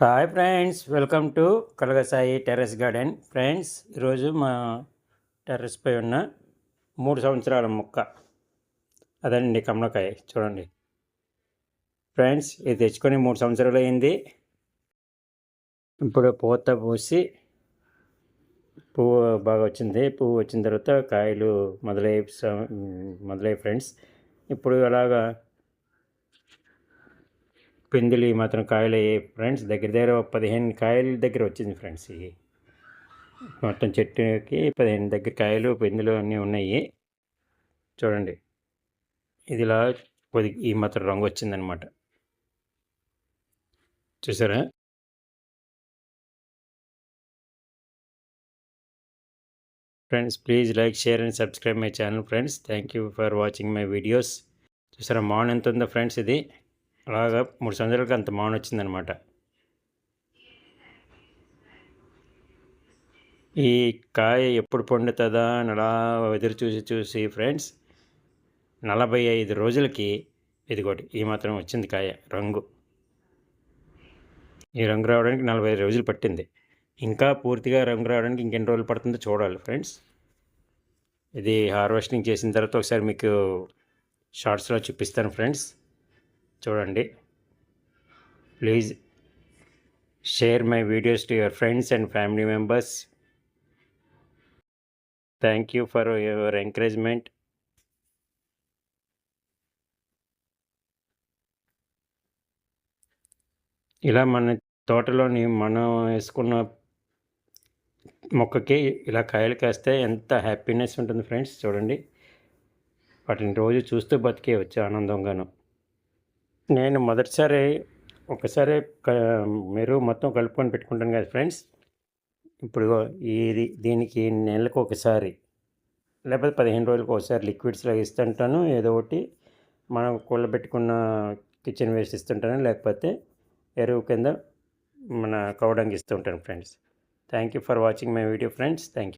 Hi friends, welcome to Kalagasai terrace garden. Friends, ఈరోజు మా టెర్రస్పై ఉన్న 3 సంవత్సరాల మొక్క అదండి కమలకాయ. చూడండి ఫ్రెండ్స్, ఇది తెచ్చుకొని 3 సంవత్సరాలు అయింది. ఇప్పుడు పూత పూసి పువ్వు బాగా వచ్చింది. పువ్వు వచ్చిన తర్వాత కాయలు మొదలయ్యి ఫ్రెండ్స్. ఇప్పుడు అలాగా పిందులు మాత్రం కాయలు అయ్యాయి ఫ్రెండ్స్. దగ్గర దగ్గర 15 కాయల దగ్గర వచ్చింది ఫ్రెండ్స్. ఇది మొత్తం చెట్టుకి 15 దగ్గర కాయలు పిందులు అన్నీ ఉన్నాయి. చూడండి, ఇదిలా ఈ మాత్రం రంగు వచ్చిందనమాట. చూసారా? Friends, please like, share and subscribe my channel friends. Thank you for watching my videos. చూసారా మాన్ ఎంత ఉందో ఫ్రెండ్స్? ఇది అలాగా 3 సంవత్సరాలకి అంత మాన్ వచ్చిందనమాట. ఈ కాయ ఎప్పుడు పండుతుందా అని అలా ఎదురు చూసి ఫ్రెండ్స్ 45 రోజులకి ఇదిగోటి ఈ మాత్రం వచ్చింది కాయ రంగు. ఈ రంగు రావడానికి 45 రోజులు పట్టింది. ఇంకా పూర్తిగా రంగు రావడానికి ఇంకెన్ని రోజులు పడుతుందో చూడాలి ఫ్రెండ్స్. ఇది హార్వెస్టింగ్ చేసిన తర్వాత ఒకసారి మీకు షార్ట్స్లో చూపిస్తాను ఫ్రెండ్స్. చూడండి, please share my videos to your friends and family members. Thank you for your encouragement. ఇలా మన తోటలోని మనం వేసుకున్న మొక్కకి ఇలా కాయలు కాస్తే ఎంత హ్యాపీనెస్ ఉంటుంది ఫ్రెండ్స్. చూడండి, వాటిని రోజు చూస్తూ బతికేయచ్చు ఆనందంగాను. నేను మొదటిసారి ఒకసారి మీరు మొత్తం కలుపుకొని పెట్టుకుంటాను కదా ఫ్రెండ్స్. ఇప్పుడు దీనికి నెలకు ఒకసారి లేకపోతే 15 రోజులకు ఒకసారి లిక్విడ్స్లో ఇస్తుంటాను. ఏదో ఒకటి మనం కూలబెట్టుకున్న కిచెన్ వేస్ట్ ఇస్తుంటాను, లేకపోతే ఎరువు కింద మన కవడానికి ఇస్తూ ఉంటాను friends. Thank you for watching my video friends. Thank you.